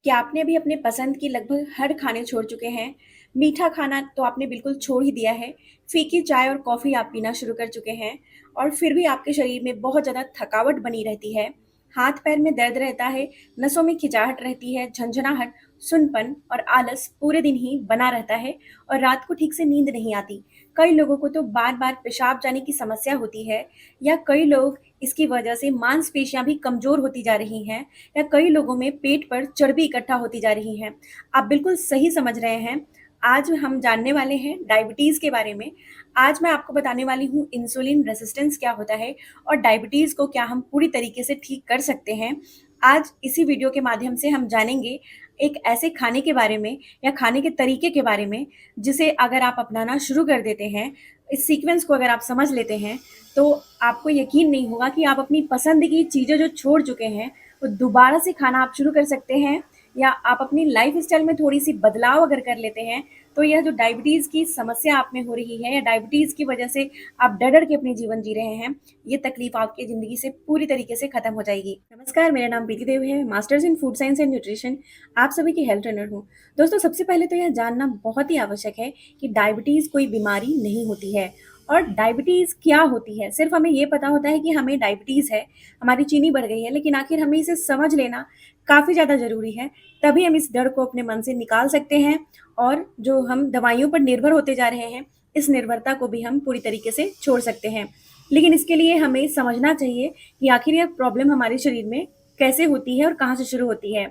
क्या आपने भी अपने पसंद की लगभग हर खाने छोड़ चुके हैं? मीठा खाना तो आपने बिल्कुल छोड़ ही दिया है, फीकी चाय और कॉफ़ी आप पीना शुरू कर चुके हैं और फिर भी आपके शरीर में बहुत ज़्यादा थकावट बनी रहती है, हाथ-पैर में दर्द रहता है, नसों में खिंचाहट रहती है, झंझनाहट, सुनपन और आलस पूरे दिन ही बना रहता है और रात को ठीक से नींद नहीं आती। कई लोगों को तो बार-बार पेशाब जाने की समस्या होती है या कई लोग इसकी वजह से मांसपेशियाँ भी कमज़ोर होती जा रही हैं या कई लोगों में पेट पर चर्बी इकट्ठा होती जा रही है। आप बिल्कुल सही समझ रहे हैं। आज हम जानने वाले हैं डायबिटीज़ के बारे में। आज मैं आपको बताने वाली हूँ इंसुलिन रेज़िस्टेंस क्या होता है और डायबिटीज़ को क्या हम पूरी तरीके से ठीक कर सकते हैं। आज इसी वीडियो के माध्यम से हम जानेंगे एक ऐसे खाने के बारे में या खाने के तरीके के बारे में जिसे अगर आप अपनाना शुरू कर देते हैं, इस सीक्वेंस को अगर आप समझ लेते हैं, तो आपको यकीन नहीं होगा कि आप अपनी पसंद की चीज़ें जो छोड़ चुके हैं तो दोबारा से खाना आप शुरू कर सकते हैं या आप अपनी लाइफ़स्टाइल में थोड़ी-सी बदलाव अगर कर लेते हैं, तो यह जो डायबिटीज़ की समस्या आप में हो रही है या डायबिटीज़ की वजह से आप डर-डर के अपने जीवन जी रहे हैं, ये तकलीफ़ आपकी ज़िंदगी से पूरी तरीके से खत्म हो जाएगी। नमस्कार, मेरा नाम प्रीति देव है, masters in food science and nutrition, आप सभी की हेल्थ ट्रेनर हूँ। दोस्तों, सबसे पहले तो यह जानना बहुत ही आवश्यक है कि डायबिटीज़ कोई बीमारी नहीं होती है और डायबिटीज़ क्या होती है? सिर्फ़ हमें ये पता होता है कि हमें डायबिटीज़ है, हमारी चीनी बढ़ गई है, लेकिन आखिर हमें इसे समझ लेना काफ़ी ज़्यादा ज़रूरी है। तभी हम इस डर को अपने मन से निकाल सकते हैं और जो हम दवाइयों पर निर्भर होते जा रहे हैं, इस निर्भरता को भी हम पूरी तरीके से छोड़ सकते हैं। लेकिन इसके लिए हमें समझना चाहिए कि आखिर यह प्रॉब्लम हमारे शरीर में कैसे होती है और कहाँ से शुरू होती है।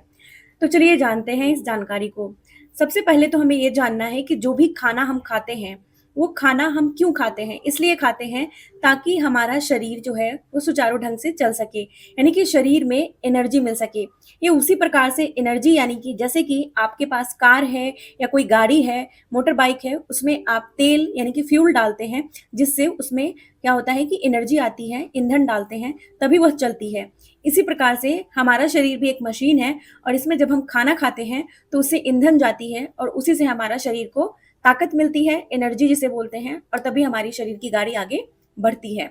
तो चलिए जानते हैं इस जानकारी को। सबसे पहले तो हमें ये जानना है कि जो भी खाना हम खाते हैं, वो खाना हम क्यों खाते हैं? इसलिए खाते हैं ताकि हमारा शरीर जो है वो सुचारू ढंग से चल सके, यानी कि शरीर में एनर्जी मिल सके। ये उसी प्रकार से एनर्जी यानी कि जैसे कि आपके पास कार है या कोई गाड़ी है, मोटर बाइक है, उसमें आप तेल यानी कि फ्यूल डालते हैं, जिससे उसमें क्या होता है कि एनर्जी आती है, ईंधन डालते हैं, तभी वह चलती है। इसी प्रकार से हमारा शरीर भी एक मशीन है और इसमें जब हम खाना खाते हैं, तो उससे ईंधन जाती है और उसी से हमारा शरीर को ताकत मिलती है, एनर्जी जिसे बोलते हैं और तभी हमारी शरीर की गाड़ी आगे बढ़ती है।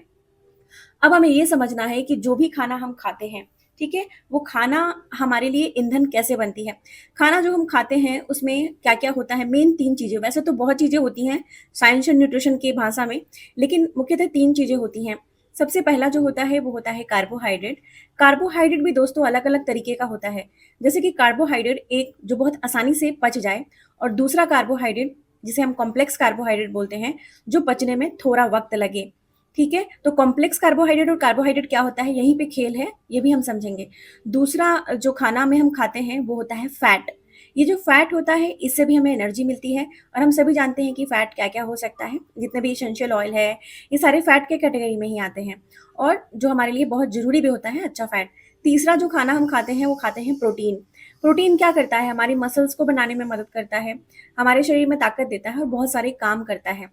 अब हमें ये समझना है कि जो भी खाना हम खाते हैं, ठीक है? वो खाना हमारे लिए ईंधन कैसे बनती है? खाना जो हम खाते हैं उसमें क्या-क्या होता है? मेन 3 चीज़ें, वैसे तो बहुत चीज़ें होती हैं साइंस एंड न्यूट्रिशन की भाषा में, लेकिन मुख्यतः 3 चीज़ें होती हैं। सबसे पहला जो होता है वो होता है कार्बोहाइड्रेट। कार्बोहाइड्रेट भी दोस्तों अलग-अलग तरीके का होता है। जैसे कि कार्बोहाइड्रेट एक जो बहुत आसानी से पच जाए और दूसरा कार्बोहाइड्रेट जिसे हम कॉम्प्लेक्स कार्बोहाइड्रेट बोलते हैं, जो पचने में थोड़ा वक़्त लगे। ठीक है? तो कॉम्प्लेक्स कार्बोहाइड्रेट और कार्बोहाइड्रेट क्या होता है, यहीं पे खेल है, ये भी हम समझेंगे। दूसरा जो खाना में हम खाते हैं, वो होता है फैट। ये जो फैट होता है, इससे भी हमें एनर्जी मिलती है और हम सभी जानते हैं कि फैट क्या-क्या हो सकता है। जितने भी एसेंशियल ऑयल है, ये सारे फैट के कैटेगरी में ही आते हैं और जो हमारे लिए बहुत ज़रूरी भी होता है अच्छा फैट। तीसरा जो खाना हम खाते हैं, वो खाते हैं प्रोटीन। प्रोटीन क्या करता है, हमारी मसल्स को बनाने में मदद करता है, हमारे शरीर में ताकत देता है और बहुत सारे काम करता है।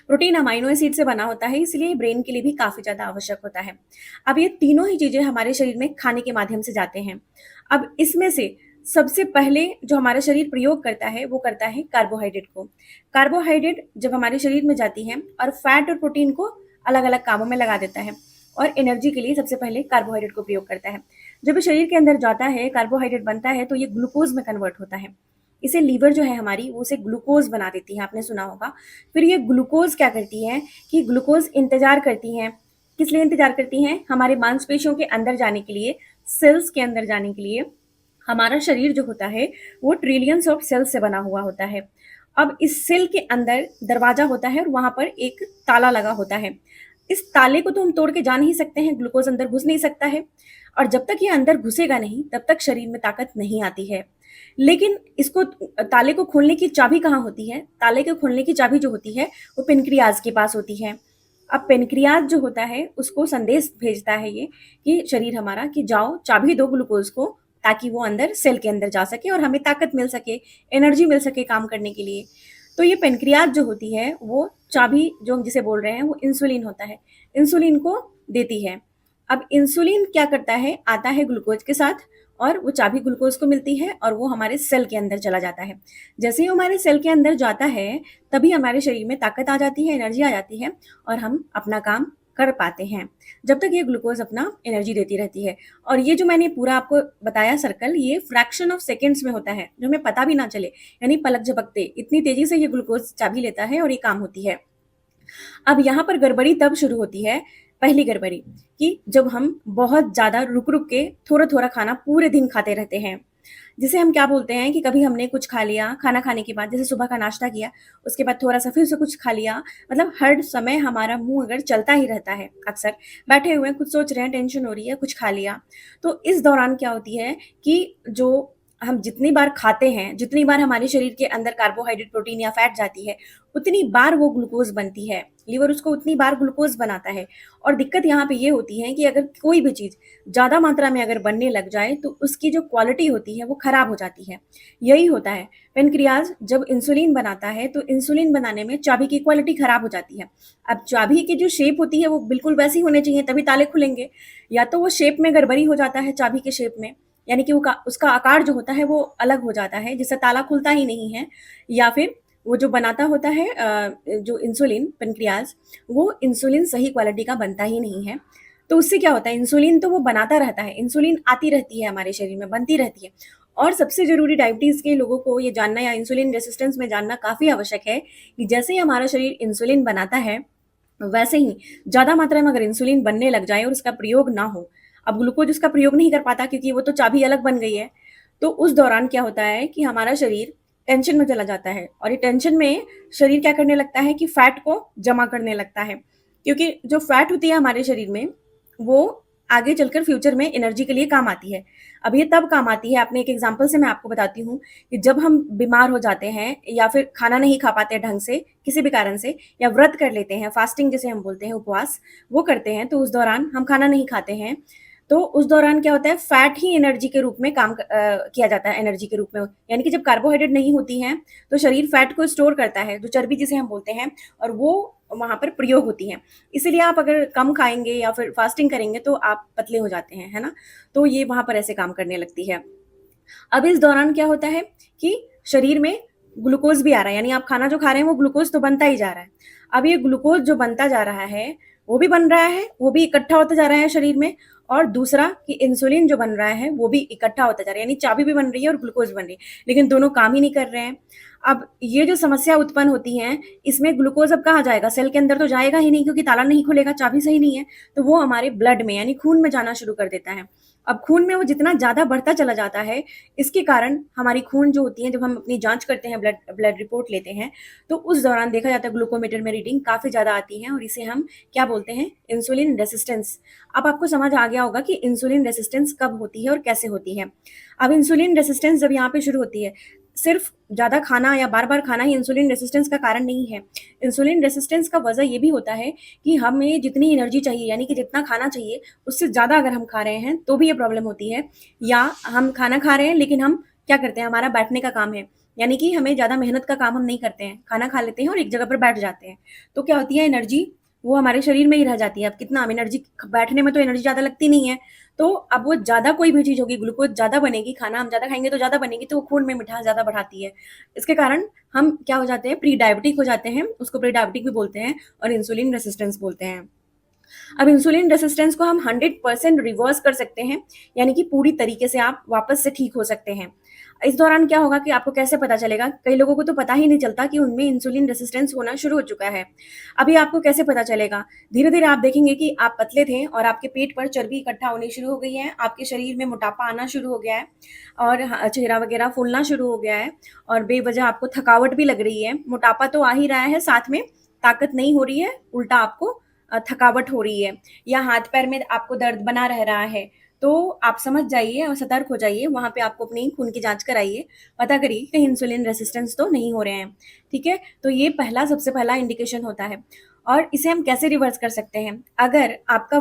प्रोटीन अमाइनो एसिड से बना होता है, इसलिए ब्रेन के लिए भी काफ़ी ज़्यादा आवश्यक होता है। अब ये तीनों ही चीज़ें हमारे शरीर में खाने के माध्यम से जाते हैं। अब इसमें से सबसे पहले जो हमारा शरीर प्रयोग करता है, वो करता है कार्बोहाइड्रेट को। कार्बोहाइड्रेट जब हमारे शरीर में जाती है और फैट और प्रोटीन को अलग-अलग कामों में लगा देता है और एनर्जी के लिए सबसे पहले कार्बोहाइड्रेट को प्रयोग करता है। जब ये शरीर के अंदर जाता है, कार्बोहाइड्रेट बनता है, तो ये ग्लूकोज़ में कन्वर्ट होता है। इसे लीवर जो है हमारी, वो उसे ग्लूकोज़ बना देती है, आपने सुना होगा। फिर ये ग्लूकोज़ क्या करती है कि ग्लूकोज़ इंतज़ार करती हैं, किस लिए इंतज़ार करती हैं? हमारे मांसपेशियों के अंदर जाने के लिए, सेल्स के अंदर जाने के लिए। हमारा शरीर जो होता है, वो ट्रिलियंस ऑफ सेल्स से बना हुआ होता है। अब इस सेल के अंदर दरवाज़ा होता है और वहाँ पर एक ताला लगा होता है। इस ताले को तो हम तोड़ के जा नहीं सकते हैं, ग्लूकोज़ अंदर घुस नहीं सकता है और जब तक ये अंदर घुसेगा नहीं, तब तक शरीर में ताकत नहीं आती है। लेकिन इसको ताले को खोलने की चाबी कहाँ होती है? ताले को खोलने की चाबी जो होती है, वो पेनक्रियाज़ के पास होती है। अब पेनक्रियाज़ जो होता है, उसको संदेश भेजता है ये कि शरीर हमारा कि जाओ चाबी दो ग्लूकोज़ को ताकि वो अंदर सेल के अंदर जा सके और हमें ताकत मिल सके, एनर्जी मिल सके काम करने के लिए। तो ये पेनक्रियाज़ जो होती है, वो चाबी जो हम जिसे बोल रहे हैं, वो इंसुलिन होता है, इंसुलिन को देती है। अब इंसुलिन क्या करता है, आता है ग्लूकोज़ के साथ और वो चाबी ग्लूकोज़ को मिलती है और वो हमारे सेल के अंदर चला जाता है। जैसे ही हमारे सेल के अंदर जाता है, तभी हमारे शरीर में ताकत आ जाती है, एनर्जी आ जाती है और हम अपना काम कर पाते हैं, जब तक ये ग्लूकोज़ अपना एनर्जी देती रहती है। और ये जो मैंने पूरा आपको बताया सर्कल, ये फ्रैक्शन ऑफ सेकंड्स में होता है, जो हमें पता भी ना चले, यानी पलक झपकते इतनी तेज़ी से ये ग्लूकोज़ चाबी लेता है और ये काम होती है। अब यहाँ पर गड़बड़ी तब शुरू होती है, पहली गड़बड़ी, कि जब हम बहुत ज़्यादा रुक-रुक के थोड़ा-थोड़ा खाना पूरे दिन खाते रहते हैं। जिसे हम क्या बोलते हैं कि कभी हमने कुछ खा लिया, खाना खाने के बाद जैसे सुबह का नाश्ता किया, उसके बाद थोड़ा-सा फिर से कुछ खा लिया, मतलब हर समय हमारा मुँह अगर चलता ही रहता है अक्सर, बैठे हुए हैं, कुछ सोच रहे हैं, टेंशन हो रही है, कुछ खा लिया। तो इस दौरान क्या होती है कि जो हम जितनी बार खाते हैं, जितनी बार हमारे शरीर के अंदर कार्बोहाइड्रेट, प्रोटीन या फैट जाती है, उतनी बार वो ग्लूकोज़ बनती है। लीवर उसको उतनी बार ग्लूकोज़ बनाता है। और दिक्कत यहाँ पे ये होती है कि अगर कोई भी चीज़ ज़्यादा मात्रा में अगर बनने लग जाए, तो उसकी जो क्वालिटी होती है, वो खराब हो जाती है। यही होता है, पैनक्रियाज़ जब इंसुलिन बनाता है, तो इंसुलिन बनाने में चाबी की क्वालिटी खराब हो जाती है। अब चाबी की जो शेप होती है, वो बिल्कुल वैसी होनी चाहिए, तभी ताले खुलेंगे। या तो वो शेप में गड़बड़ी हो जाता है चाबी के शेप में, यानी कि वो का उसका आकार जो होता है वो अलग हो जाता है, जिससे ताला खुलता ही नहीं है। या फिर वो जो बनाता होता है जो इंसुलिन पैनक्रियाज़, वो इंसुलिन सही क्वालिटी का बनता ही नहीं है। तो उससे क्या होता है, इंसुलिन तो वो बनाता रहता है, इंसुलिन आती रहती है हमारे शरीर में, बनती रहती है। और सबसे ज़रूरी डायबिटीज़ के लोगों को ये जानना, या इंसुलिन रेजिस्टेंस में जानना काफ़ी आवश्यक है कि जैसे ही हमारा शरीर इंसुलिन बनाता है, वैसे ही ज़्यादा मात्रा में अगर इंसुलिन बनने लग जाए और उसका प्रयोग ना हो, अब ग्लूकोज उसका प्रयोग नहीं कर पाता क्योंकि वो तो चाबी अलग बन गई है, तो उस दौरान क्या होता है कि हमारा शरीर टेंशन में चला जाता है। और ये टेंशन में शरीर क्या करने लगता है कि फैट को जमा करने लगता है, क्योंकि जो फैट होती है हमारे शरीर में, वो आगे चलकर फ्यूचर में एनर्जी के लिए काम आती है। अब ये तब काम आती है, आपने एक एग्जांपल से मैं आपको बताती हूँ कि जब हम बीमार हो जाते हैं या फिर खाना नहीं खा पाते ढंग से किसी भी कारण से, या व्रत कर लेते हैं, फास्टिंग जिसे हम बोलते हैं, उपवास वो करते हैं, तो उस दौरान हम खाना नहीं खाते हैं, तो उस दौरान क्या होता है, फैट ही एनर्जी के रूप में काम किया जाता है, एनर्जी के रूप में। यानी कि जब कार्बोहाइड्रेट नहीं होती हैं, तो शरीर फैट को स्टोर करता है, जो चर्बी जिसे हम बोलते हैं, और वो वहाँ पर प्रयोग होती हैं। इसीलिए आप अगर कम खाएँगे या फिर फास्टिंग करेंगे तो आप पतले हो जाते हैं, है ना? तो ये वहाँ पर ऐसे काम करने लगती है। अब इस दौरान क्या होता है कि शरीर में ग्लूकोज़ भी आ रहा है, यानी आप खाना जो खा रहे हैं वो ग्लूकोज़ तो बनता ही जा रहा है। अब ये ग्लूकोज़ जो बनता जा रहा है, वो भी बन रहा है, वो भी इकट्ठा होता जा रहा है शरीर में, और दूसरा कि इंसुलिन जो बन रहा है, वो भी इकट्ठा होता जा रहा है, यानी चाबी भी बन रही है और ग्लूकोज़ बन रही है, लेकिन दोनों काम ही नहीं कर रहे हैं। अब ये जो समस्या उत्पन्न होती है, इसमें ग्लूकोज़ अब कहाँ जाएगा? सेल के अंदर तो जाएगा ही नहीं, क्योंकि ताला नहीं खुलेगा, चाबी सही नहीं है, तो वो हमारे ब्लड में यानी खून में जाना शुरू कर देता है। अब खून में वो जितना ज़्यादा बढ़ता चला जाता है, इसके कारण हमारी खून जो होती है, जब हम अपनी जाँच करते हैं, ब्लड ब्लड रिपोर्ट लेते हैं, तो उस दौरान देखा जाता है ग्लूकोमीटर में रीडिंग काफ़ी ज़्यादा आती है, और इसे हम क्या बोलते हैं, इंसुलिन रेजिस्टेंस। अब आपको समझ आ गया होगा कि इंसुलिन रेजिस्टेंस कब होती है और कैसे होती है। अब इंसुलिन रेजिस्टेंस जब यहाँ पे शुरू होती है, सिर्फ ज़्यादा खाना या बार-बार खाना ही इंसुलिन रेजिस्टेंस का कारण नहीं है। इंसुलिन रेजिस्टेंस का वजह ये भी होता है कि हमें जितनी एनर्जी चाहिए, यानी कि जितना खाना चाहिए, उससे ज़्यादा अगर हम खा रहे हैं, तो भी ये प्रॉब्लम होती है। या हम खाना खा रहे हैं, लेकिन हम क्या करते हैं, हमारा बैठने का काम है, यानी कि हमें ज़्यादा मेहनत का काम हम नहीं करते हैं, खाना खा लेते हैं और एक जगह पर बैठ जाते हैं। तो क्या होती है, एनर्जी वो हमारे शरीर में ही रह जाती है। अब कितना हम एनर्जी, बैठने में तो एनर्जी ज़्यादा लगती नहीं है, तो अब वो ज़्यादा कोई भी चीज़ होगी, ग्लूकोज़ ज़्यादा बनेगी, खाना हम ज़्यादा खाएँगे तो ज़्यादा बनेगी, तो वो खून में मिठास ज़्यादा बढ़ाती है। इसके कारण हम क्या हो जाते हैं, प्री डायबिटिक हो जाते हैं, उसको प्री डायबिटिक भी बोलते हैं और इंसुलिन रेजिस्टेंस बोलते हैं। अब इंसुलिन रेजिस्टेंस को हम 100% रिवर्स कर सकते हैं, यानी कि पूरी तरीके से आप वापस से ठीक हो सकते हैं। इस दौरान क्या होगा कि आपको कैसे पता चलेगा? कई लोगों को तो पता ही नहीं चलता कि उनमें इंसुलिन रेजिस्टेंस होना शुरू हो चुका है। अभी आपको कैसे पता चलेगा? धीरे-धीरे आप देखेंगे कि आप पतले थे और आपके पेट पर चर्बी इकट्ठा होनी शुरू हो गई है, आपके शरीर में मोटापा आना शुरू हो गया है, और चेहरा वगैरह फूलना शुरू हो गया है, और बेवजह आपको थकावट भी लग रही है। मोटापा तो आ ही रहा है, साथ में ताकत नहीं हो रही है, उल्टा आपको थकावट हो रही है, या हाथ-पैर में आपको दर्द बना रह रहा है, तो आप समझ जाइए और सतर्क हो जाइए, वहाँ पे आपको अपनी खून की जाँच कराइए, पता करिए कहीं इंसुलिन रेजिस्टेंस तो नहीं हो रहे हैं, ठीक है? तो ये पहला, सबसे पहला इंडिकेशन होता है। और इसे हम कैसे रिवर्स कर सकते हैं? अगर आपका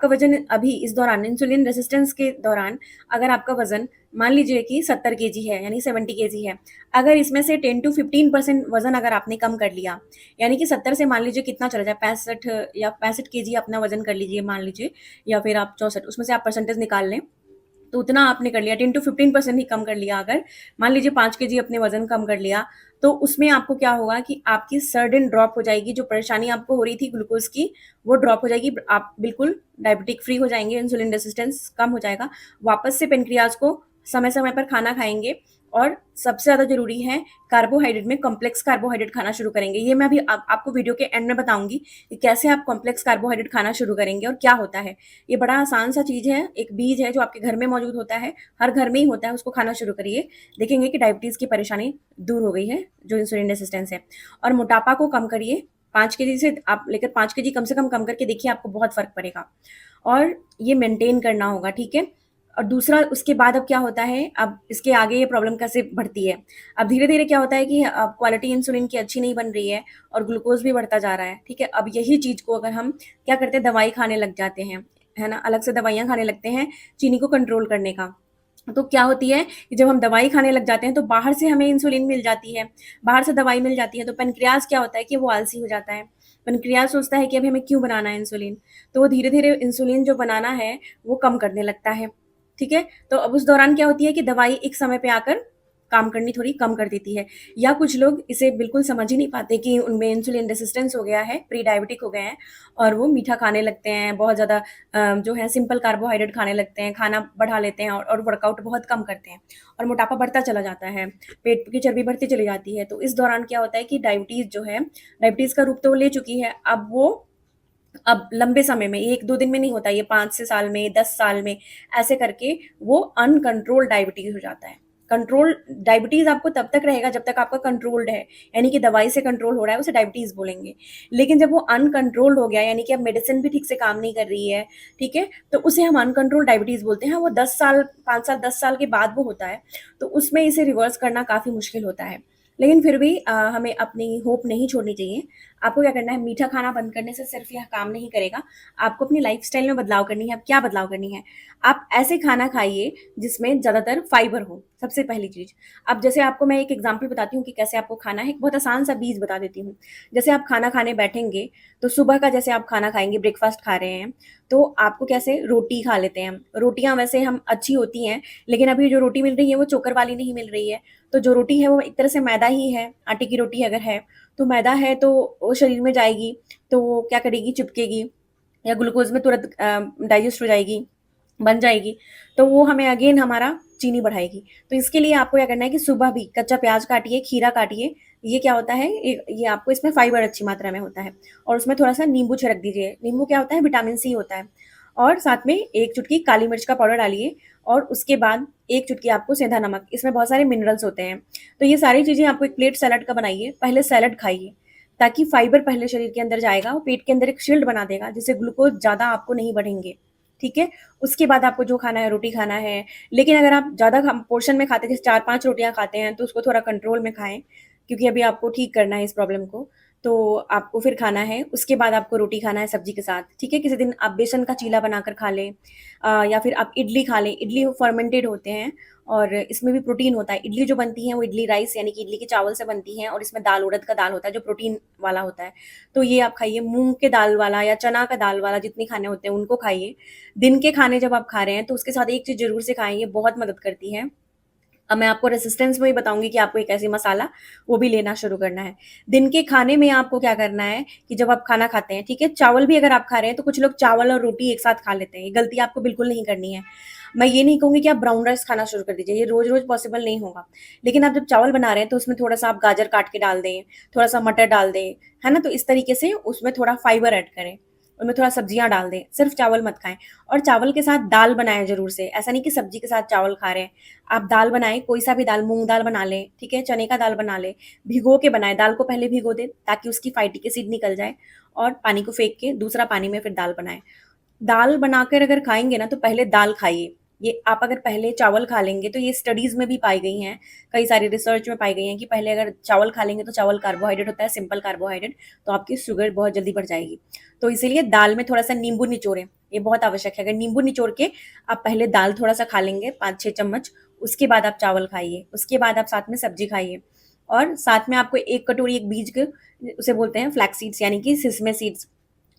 वज़न अभी इस दौरान इंसुलिन रेजिस्टेंस के दौरान, अगर आपका वज़न मान लीजिए कि 70 केजी है, यानी 70 केजी है, अगर इसमें से 10 टू 15% वज़न अगर आपने कम कर लिया, यानी कि 70 से मान लीजिए कितना चला जाए, 65 या 65 केजी अपना वज़न कर लीजिए मान लीजिए, या फिर आप 64, उसमें से आप परसेंटेज निकाल लें। तो उतना आपने कर लिया, 10 to 15% ही कम कर लिया। अगर मान लीजिए 5 केजी अपने वजन कम कर लिया, तो उसमें आपको क्या होगा कि आपकी सर्डेन ड्रॉप हो जाएगी, जो परेशानी आपको हो रही थी ग्लूकोज की वो ड्रॉप हो जाएगी, आप बिल्कुल डायबिटिक फ्री हो जाएंगे, इंसुलिन रेसिस्टेंस कम हो जाएगा, वापस से पेनक्रियाज को समय समय पर खाना खाएंगे। और सबसे ज़्यादा ज़रूरी है, कार्बोहाइड्रेट में कॉम्प्लेक्स कार्बोहाइड्रेट खाना शुरू करेंगे। ये मैं अभी आपको वीडियो के एंड में बताऊंगी कि कैसे आप कॉम्प्लेक्स कार्बोहाइड्रेट खाना शुरू करेंगे और क्या होता है। ये बड़ा आसान सा चीज़ है, एक बीज है जो आपके घर में मौजूद होता है, हर घर में ही होता है, उसको खाना शुरू करिए, देखेंगे कि डायबिटीज़ की परेशानी दूर हो गई है, जो इंसुलिन रेसिस्टेंस है। और मोटापा को कम करिए, 5 केजी से आप लेकर 5 केजी कम से कम करके देखिए, आपको बहुत फर्क पड़ेगा। और ये मेंटेन करना होगा, ठीक है। और दूसरा, उसके बाद अब क्या होता है, अब इसके आगे ये प्रॉब्लम कैसे बढ़ती है। अब धीरे धीरे क्या होता है कि अब क्वालिटी इंसुलिन की अच्छी नहीं बन रही है और ग्लूकोज भी बढ़ता जा रहा है, ठीक है। अब यही चीज को अगर हम क्या करते हैं, दवाई खाने लग जाते हैं, है ना, अलग से दवाइयां खाने लगते हैं चीनी को कंट्रोल करने का। तो क्या होती है कि जब हम दवाई खाने लग जाते हैं तो बाहर से हमें इंसुलिन मिल जाती है, बाहर से दवाई मिल जाती है, तो पेनक्रियाज क्या होता है कि वो आलसी हो जाता है। पेनक्रियाज सोचता है कि अभी हमें क्यों बनाना है इंसुलिन, तो वो धीरे धीरे इंसुलिन जो बनाना है वो कम करने लगता है, ठीक है। तो अब उस दौरान क्या होती है कि दवाई एक समय पे आकर काम करनी थोड़ी कम कर देती है। या कुछ लोग इसे बिल्कुल समझ ही नहीं पाते कि उनमें इंसुलिन रेसिस्टेंस हो गया है, प्री डायबिटिक हो गए हैं, और वो मीठा खाने लगते हैं, बहुत ज़्यादा जो है सिंपल कार्बोहाइड्रेट खाने लगते हैं, खाना बढ़ा लेते हैं और वर्कआउट बहुत कम करते हैं, और मोटापा बढ़ता चला जाता है, पेट की चर्बी बढ़ती चली जाती है। तो इस दौरान क्या होता है कि डायबिटीज़ जो है, डायबिटीज़ का रूप तो वो ले चुकी है, अब लंबे समय में, 1-2 दिन में नहीं होता, ये 5 से साल में, 10 साल में, ऐसे करके वो अनकंट्रोल्ड डायबिटीज़ हो जाता है। कंट्रोल डायबिटीज़ आपको तब तक रहेगा जब तक आपका कंट्रोल्ड है, यानी कि दवाई से कंट्रोल हो रहा है, उसे डायबिटीज़ बोलेंगे। लेकिन जब वो अनकंट्रोल्ड हो गया, यानी कि अब मेडिसिन भी ठीक से काम नहीं कर रही है, ठीक है? तो उसे हम अनकंट्रोल्ड डायबिटीज़ बोलते हैं। वो 10 साल, 5 साल, 10 साल के बाद वो होता है, तो उसमें इसे रिवर्स करना काफ़ी मुश्किल होता है। लेकिन फिर भी हमें अपनी होप नहीं छोड़नी चाहिए। आपको क्या करना है, मीठा खाना बंद करने से सिर्फ यह काम नहीं करेगा, आपको अपनी लाइफ़स्टाइल में बदलाव करनी है। अब क्या बदलाव करनी है? आप ऐसे खाना खाइए जिसमें ज़्यादातर फाइबर हो, सबसे पहली चीज़। अब जैसे आपको मैं एक एग्ज़ाम्पल बताती हूँ कि कैसे आपको खाना है, एक बहुत आसान सा बीज बता देती हूँ। जैसे आप खाना खाने बैठेंगे, तो सुबह का जैसे आप खाना खाएँगे, ब्रेकफ़ास्ट खा रहे हैं, तो आपको कैसे रोटी खा लेते हैं हम। रोटियाँ वैसे हम अच्छी होती हैं, लेकिन अभी जो रोटी मिल रही है वो चोकर वाली नहीं मिल रही है। तो जो रोटी है वो एक तरह से मैदा ही है, आटे की रोटी अगर है, तो मैदा है तो वो शरीर में जाएगी, तो वो क्या करेगी, चिपकेगी या ग्लूकोज में तुरंत डाइजेस्ट हो जाएगी, बन जाएगी, तो वो हमें अगेन हमारा चीनी बढ़ाएगी। तो इसके लिए आपको क्या करना है कि सुबह भी कच्चा प्याज काटिए, खीरा काटिए, ये क्या होता है, ये आपको इसमें फाइबर अच्छी मात्रा में होता है, और उसमें थोड़ा सा नींबू छिड़क दीजिए। नींबू क्या होता है, विटामिन सी होता है। और साथ में एक चुटकी काली मिर्च का पाउडर डालिए, और उसके बाद एक चुटकी आपको सेंधा नमक, इसमें बहुत सारे मिनरल्स होते हैं। तो ये सारी चीज़ें आपको एक प्लेट सैलड का बनाइए, पहले सैलड खाइए, ताकि फाइबर पहले शरीर के अंदर जाएगा, वो पेट के अंदर एक शील्ड बना देगा, जिससे ग्लूकोज ज़्यादा आपको नहीं बढ़ेंगे, ठीक है। उसके बाद आपको जो खाना है, रोटी खाना है, लेकिन अगर आप ज़्यादा पोर्शन में खाते हैं, जैसे 4-5 रोटियां खाते हैं, तो उसको थोड़ा कंट्रोल में खाएं, क्योंकि अभी आपको ठीक करना है इस प्रॉब्लम को। तो आपको फिर खाना है, उसके बाद आपको रोटी खाना है सब्जी के साथ, ठीक है। किसी दिन आप बेसन का चीला बनाकर खा लें, या फिर आप इडली खा लें। इडली फर्मेंटेड होते हैं और इसमें भी प्रोटीन होता है। इडली जो बनती है वो इडली राइस यानी कि इडली के चावल से बनती है, और इसमें दाल उड़द का दाल होता है जो प्रोटीन वाला होता है। तो ये आप खाइए, मूंग के दाल वाला या चना का दाल वाला, जितने खाने होते हैं उनको खाइए। दिन के खाने जब आप खा रहे हैं तो उसके साथ एक चीज़ ज़रूर से खाएं, ये बहुत मदद करती है। अब मैं आपको रेसिस्टेंस में ही बताऊंगी कि आपको एक ऐसी मसाला वो भी लेना शुरू करना है। दिन के खाने में आपको क्या करना है कि जब आप खाना खाते हैं, ठीक है, चावल भी अगर आप खा रहे हैं, तो कुछ लोग चावल और रोटी एक साथ खा लेते हैं, ये गलती आपको बिल्कुल नहीं करनी है। मैं ये नहीं कहूंगी कि आप ब्राउन राइस खाना शुरू कर दीजिए, ये रोज रोज पॉसिबल नहीं होगा। लेकिन आप जब चावल बना रहे हैं तो उसमें थोड़ा सा आप गाजर काट के डाल दें, थोड़ा सा मटर डाल दें, है ना। तो इस तरीके से उसमें थोड़ा फाइबर ऐड करें, उनमें थोड़ा सब्जियां डाल दें, सिर्फ चावल मत खाएं। और चावल के साथ दाल बनाएं जरूर से, ऐसा नहीं कि सब्जी के साथ चावल खा रहे हैं। आप दाल बनाएं, कोई सा भी दाल, मूंग दाल बना लें, ठीक है, चने का दाल बना लें, भिगो के बनाएं, दाल को पहले भिगो दें ताकि उसकी फाइटिक एसिड निकल जाए, और पानी को फेंक के दूसरा पानी में फिर दाल बनाएं। दाल बनाकर अगर खाएंगे ना, तो पहले दाल खाइए। ये आप अगर पहले चावल खा लेंगे, तो ये स्टडीज में भी पाई गई हैं, कई सारी रिसर्च में पाई गई हैं कि पहले अगर चावल खा लेंगे, तो चावल कार्बोहाइड्रेट होता है, सिंपल कार्बोहाइड्रेट, तो आपकी शुगर बहुत जल्दी बढ़ जाएगी। तो इसीलिए दाल में थोड़ा सा नींबू निचोड़ें, ये बहुत आवश्यक है। अगर नींबू निचोड़ के आप पहले दाल थोड़ा सा खा लेंगे, 5-6 चम्मच, उसके बाद आप चावल खाइए, उसके बाद आप साथ में सब्जी खाइए, और साथ में आपको एक कटोरी, एक बीज के, उसे बोलते हैं फ्लैक्स सीड्स यानी कि सिसमे सीड्स,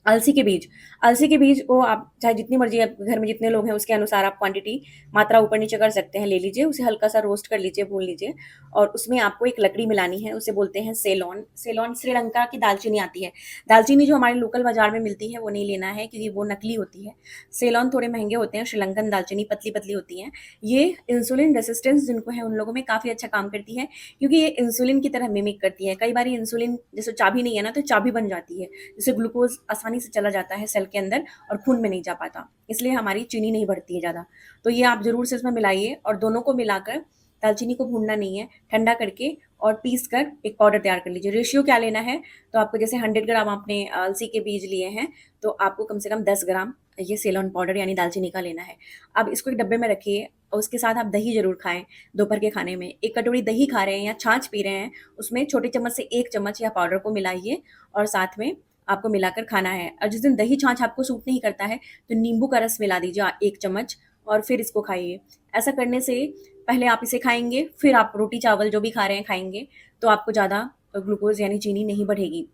अलसी के बीज, अलसी के बीज को आप चाहे जितनी मर्ज़ी आप घर में जितने लोग हैं उसके अनुसार आप क्वांटिटी मात्रा ऊपर-नीचे कर सकते हैं, ले लीजिए, उसे हल्का-सा रोस्ट कर लीजिए, भून लीजिए और उसमें आपको एक लकड़ी मिलानी है, उसे बोलते हैं सेलोन। सेलोन श्रीलंका की दालचीनी आती है। दालचीनी जो हमारे लोकल बाज़ार में मिलती है वो नहीं लेना है क्योंकि वो नकली होती है। सेलोन थोड़े महँगे होते हैं, श्रीलंकन दालचीनी पतली-पतली होती हैं। ये इंसुलिन रेजिस्टेंस जिनको है उन लोगों में काफ़ी अच्छा काम करती है क्योंकि ये इंसुलिन की तरह मिमिक करती है। कई बारी इंसुलिन जैसे चाबी नहीं है ना तो चाबी बन जाती है। जिससे ग्लूकोज़ आसानी से चला जाता है सेल के अंदर और खून में नहीं जा पाता। इसलिए हमारी चीनी नहीं बढ़ती है ज़्यादा। तो ये आप ज़रूर से इसमें मिलाइए और दोनों को मिलाकर दालचीनी को भूनना नहीं है, ठंडा करके और पीस कर एक पाउडर तैयार कर लीजिए। रेशियो क्या लेना है, तो आपको जैसे 100 ग्राम आपने अलसी के बीज लिए हैं, तो आपको कम से कम 10 ग्राम ये सेलोन पाउडर यानी दालचीनी का लेना है। अब इसको एक डब्बे में रखिए और उसके साथ आप दही ज़रूर खाएँ दोपहर के खाने में। 1 कटोरी दही खा रहे हैं या छाछ पी रहे हैं, उसमें छोटे चम्मच से 1 चम्मच या पाउडर को मिलाइए और साथ में आपको मिलाकर खाना है। और जिस दिन दही छाछ आपको सूट नहीं करता है, तो नींबू का रस मिला दीजिए 1 चम्मच और फिर इसको खाइए। ऐसा करने से पहले आप इसे खाएँगे, फिर आप रोटी-चावल जो भी खा रहे हैं खाएँगे, तो आपको ज़्यादा ग्लूकोज़ यानी चीनी नहीं बढ़ेगी।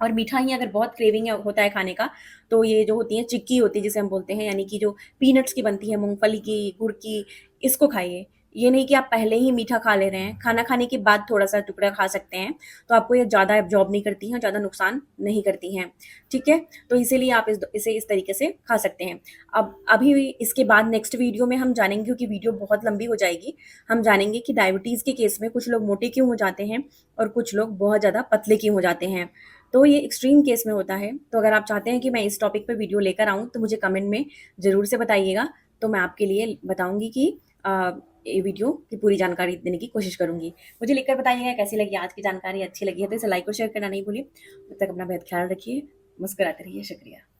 और मीठा ही अगर बहुत क्रेविंग है होता है खाने का, तो ये जो होती है चिक्की होती है जिसे हम बोलते हैं यानी कि जो पीनट्स की बनती है, मूँगफली की, गुड़ की, इसको खाइए। ये नहीं कि आप पहले ही मीठा खा ले रहे हैं, खाना खाने के बाद थोड़ा-सा टुकड़ा खा सकते हैं, तो आपको ये ज़्यादा एब्ज़ॉर्ब नहीं करती हैं, ज़्यादा नुकसान नहीं करती हैं, ठीक है? तो इसीलिए आप इसे इस तरीके से खा सकते हैं। अब अभी इसके बाद नेक्स्ट वीडियो में हम जानेंगे क्योंकि वीडियो बहुत लंबी हो जाएगी, हम जानेंगे कि डायबिटीज़ के केस में कुछ लोग मोटे क्यों हो जाते हैं और कुछ लोग बहुत ज़्यादा पतले क्यों हो जाते हैं। तो ये एक्सट्रीम केस में होता है, तो अगर आप चाहते हैं कि मैं इस टॉपिक पे वीडियो लेकर आऊँ, तो मुझे कमेंट में ज़रूर से बताइएगा, तो मैं आपके लिए बताऊँगी कि ये वीडियो की पूरी जानकारी देने की कोशिश करूँगी। मुझे लिखकर बताइएगा कैसी लगी आज की जानकारी, अच्छी लगी है तो इसे लाइक और शेयर करना नहीं भूलिए। तब तक अपना बेहद ख्याल रखिए, मुस्कुराते रहिए, शुक्रिया।